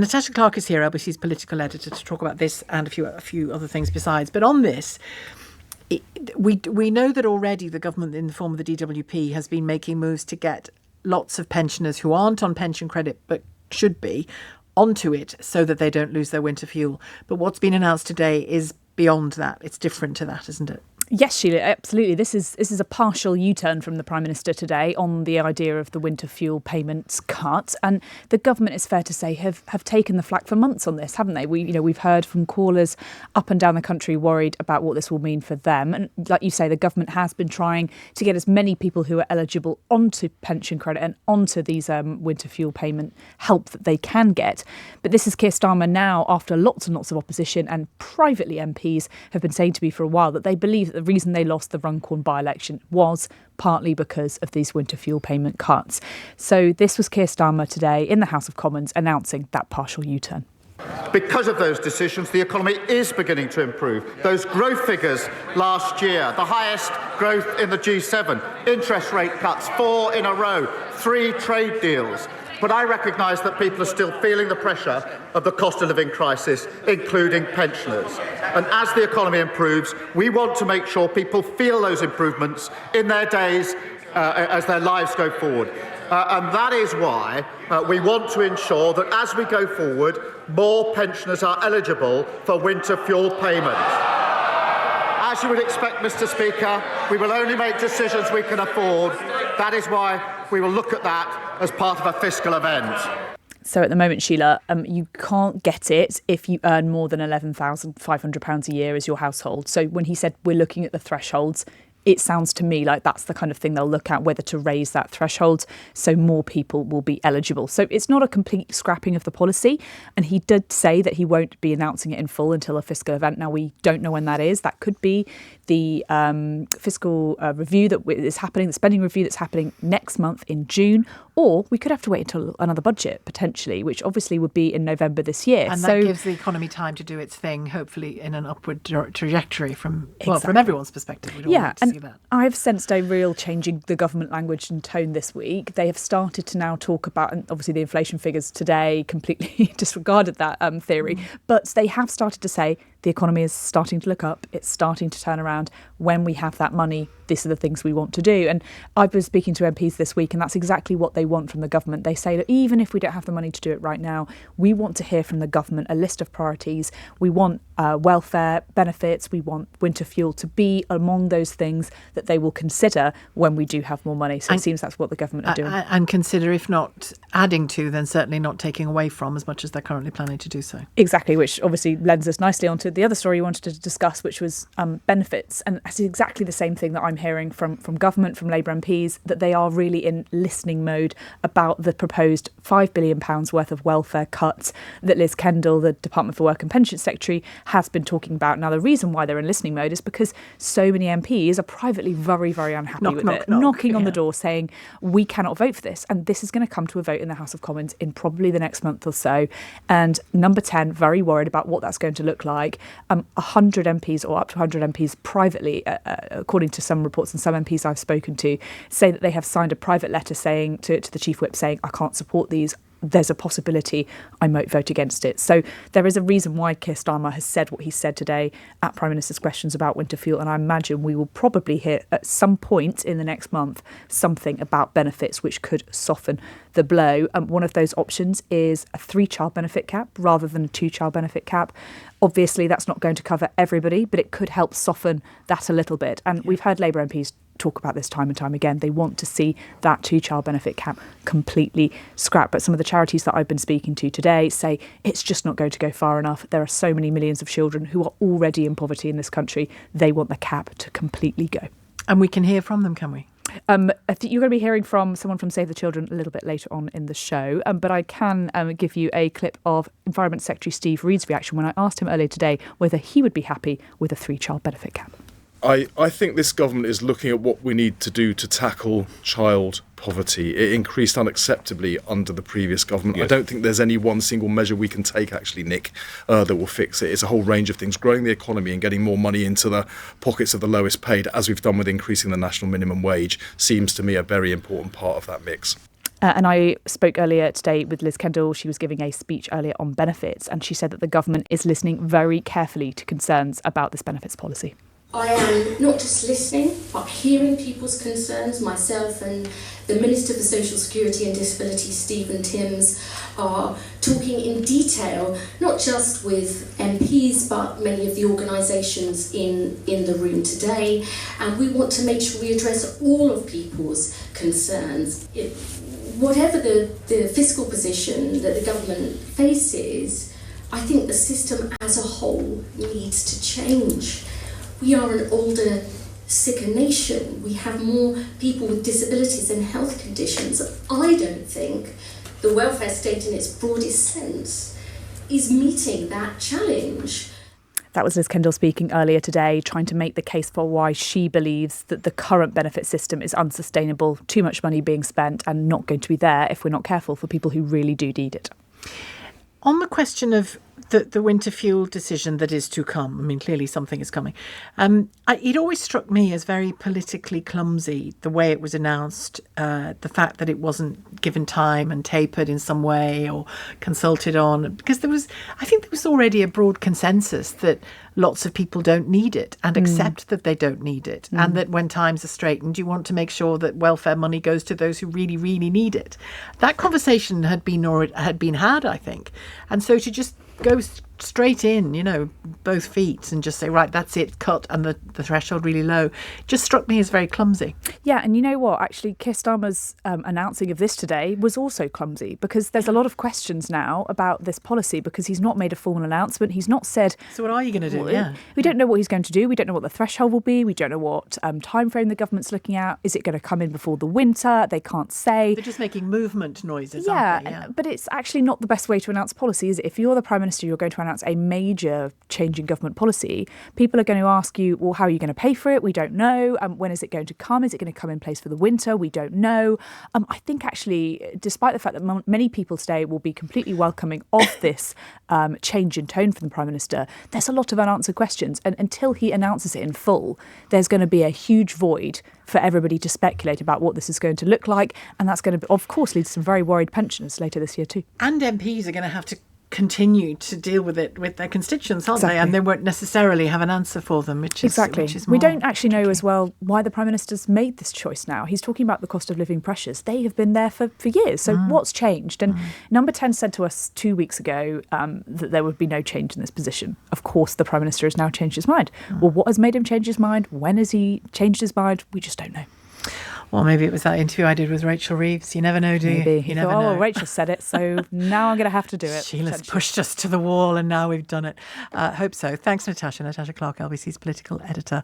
Natasha Clark is here, LBC's political editor, to talk about this and a few other things besides. But on this, we know that already the government, in the form of the DWP, has been making moves to get lots of pensioners who aren't on pension credit but should be onto it so that they don't lose their winter fuel. But what's been announced today is beyond that. It's different to that, isn't it? Yes, Sheila, absolutely. This is a partial U-turn from the Prime Minister today on the idea of the winter fuel payments cut. And the government, it's fair to say, have taken the flak for months on this, haven't they? We've heard from callers up and down the country worried about what this will mean for them. And like you say, the government has been trying to get as many people who are eligible onto pension credit and onto these winter fuel payment help that they can get. But this is Keir Starmer now, after lots and lots of opposition, and privately MPs have been saying to me for a while that they believe that the reason they lost the Runcorn by-election was partly because of these winter fuel payment cuts. So this was Keir Starmer today in the House of Commons announcing that partial U-turn. Because of those decisions, the economy is beginning to improve. Those growth figures last year, the highest growth in the G7, interest rate cuts, 4 in a row, 3 trade deals. But I recognise that people are still feeling the pressure of the cost of living crisis, including pensioners. And as the economy improves, we want to make sure people feel those improvements in their days as their lives go forward. And that is why we want to ensure that as we go forward, more pensioners are eligible for winter fuel payment. As you would expect, Mr. Speaker, we will only make decisions we can afford. That is why we will look at that as part of a fiscal event. So at the moment, Sheila, you can't get it if you earn more than £11,500 a year as your household. So when he said we're looking at the thresholds, it sounds to me like that's the kind of thing they'll look at, whether to raise that threshold so more people will be eligible. So it's not a complete scrapping of the policy. And he did say that he won't be announcing it in full until a fiscal event. Now, we don't know when that is. That could be the fiscal review that is happening, the spending review that's happening next month in June. Or we could have to wait until another budget, potentially, which obviously would be in November this year. And that gives the economy time to do its thing, hopefully in an upward trajectory from everyone's perspective. We'd all like to see that. I've sensed a real change in the government language and tone this week. They have started to now talk about, and obviously the inflation figures today completely disregarded that theory, but they have started to say the economy is starting to look up, it's starting to turn around. When we have that money, these are the things we want to do. And I've been speaking to MPs this week, and that's exactly what they want from the government. They say that even if we don't have the money to do it right now, we want to hear from the government a list of priorities. We want welfare benefits, we want winter fuel to be among those things that they will consider when we do have more money. So it seems that's what the government are doing. And consider, if not adding to, then certainly not taking away from, as much as they're currently planning to do so. Exactly, which obviously lends us nicely onto the other story you wanted to discuss, which was benefits. And it's exactly the same thing that I'm hearing from government, from Labour MPs, that they are really in listening mode about the proposed £5 billion worth of welfare cuts that Liz Kendall, the Department for Work and Pension Secretary, has been talking about. Now, the reason why they're in listening mode is because so many MPs are privately very, very unhappy with it, knocking on the door saying, we cannot vote for this. And this is going to come to a vote in the House of Commons in probably the next month or so. And number 10, very worried about what that's going to look like. 100 MPs or up to 100 MPs privately, according to some reports and some MPs I've spoken to, say that they have signed a private letter saying to the Chief Whip saying, I can't support these. There's a possibility I might vote against it. So there is a reason why Keir Starmer has said what he said today at Prime Minister's questions about winter fuel. And I imagine we will probably hear at some point in the next month something about benefits which could soften the blow. One of those options is a 3-child benefit cap rather than a 2-child benefit cap. Obviously, that's not going to cover everybody, but it could help soften that a little bit. And we've heard Labour MPs talk about this time and time again. They want to see that 2-child benefit cap completely scrapped. But some of the charities that I've been speaking to today say it's just not going to go far enough. There are so many millions of children who are already in poverty in this country. They want the cap to completely go. And we can hear from them, can we? I think you're going to be hearing from someone from Save the Children a little bit later on in the show, but I can give you a clip of Environment Secretary Steve Reed's reaction when I asked him earlier today whether he would be happy with a 3-child benefit cap. I think this government is looking at what we need to do to tackle child poverty. It increased unacceptably under the previous government. Yes. I don't think there's any one single measure we can take, actually, Nick, that will fix it. It's a whole range of things. Growing the economy and getting more money into the pockets of the lowest paid, as we've done with increasing the national minimum wage, seems to me a very important part of that mix. And I spoke earlier today with Liz Kendall. She was giving a speech earlier on benefits, and she said that the government is listening very carefully to concerns about this benefits policy. I am not just listening, but hearing people's concerns. Myself and the Minister for Social Security and Disability, Stephen Timms, are talking in detail, not just with MPs, but many of the organisations in the room today. And we want to make sure we address all of people's concerns. Whatever the fiscal position that the government faces, I think the system as a whole needs to change. We are an older, sicker nation. We have more people with disabilities and health conditions. I don't think the welfare state in its broadest sense is meeting that challenge. That was Liz Kendall speaking earlier today, trying to make the case for why she believes that the current benefit system is unsustainable, too much money being spent and not going to be there if we're not careful for people who really do need it. On the question of the winter fuel decision that is to come, I mean, clearly something is coming. It always struck me as very politically clumsy, the way it was announced, the fact that it wasn't given time and tapered in some way or consulted on, because I think there was already a broad consensus that lots of people don't need it and accept that they don't need it, and that when times are straightened, you want to make sure that welfare money goes to those who really, really need it. That conversation had been had, I think. And so to just go straight in, both feet and just say, right, that's it, cut, and the threshold really low, just struck me as very clumsy. Yeah, and you know what? Actually, Keir Starmer's announcing of this today was also clumsy, because there's a lot of questions now about this policy because he's not made a formal announcement. He's not said... So what are you going to do? Yeah. We don't know what he's going to do. We don't know what the threshold will be. We don't know what time frame the government's looking at. Is it going to come in before the winter? They can't say. They're just making movement noises, aren't they? Yeah, but it's actually not the best way to announce policy, is it? If you're the Prime Minister, you're going to announce a major change in government policy, people are going to ask you, well, how are you going to pay for it? We don't know. When is it going to come? Is it going to come in place for the winter? We don't know. I think actually, despite the fact that many people today will be completely welcoming of this change in tone from the Prime Minister, there's a lot of unanswered questions. And until he announces it in full, there's going to be a huge void for everybody to speculate about what this is going to look like. And that's going to, of course, lead to some very worried pensioners later this year too. And MPs are going to have to continue to deal with it with their constituents, aren't Exactly. they? And they won't necessarily have an answer for them, which is We more don't actually know tricky. as well why the Prime Minister's made this choice now. He's talking about the cost of living pressures. They have been there for years. So what's changed? And Number 10 said to us 2 weeks ago that there would be no change in this position. Of course, the Prime Minister has now changed his mind. Well, what has made him change his mind? When has he changed his mind? We just don't know. Well, maybe it was that interview I did with Rachel Reeves. You never know, do you? Maybe. You never thought, know. Oh, Rachel said it, so now I'm going to have to do it. Sheila's pushed us to the wall and now we've done it. Hope so. Thanks, Natasha. Natasha Clark, LBC's political editor.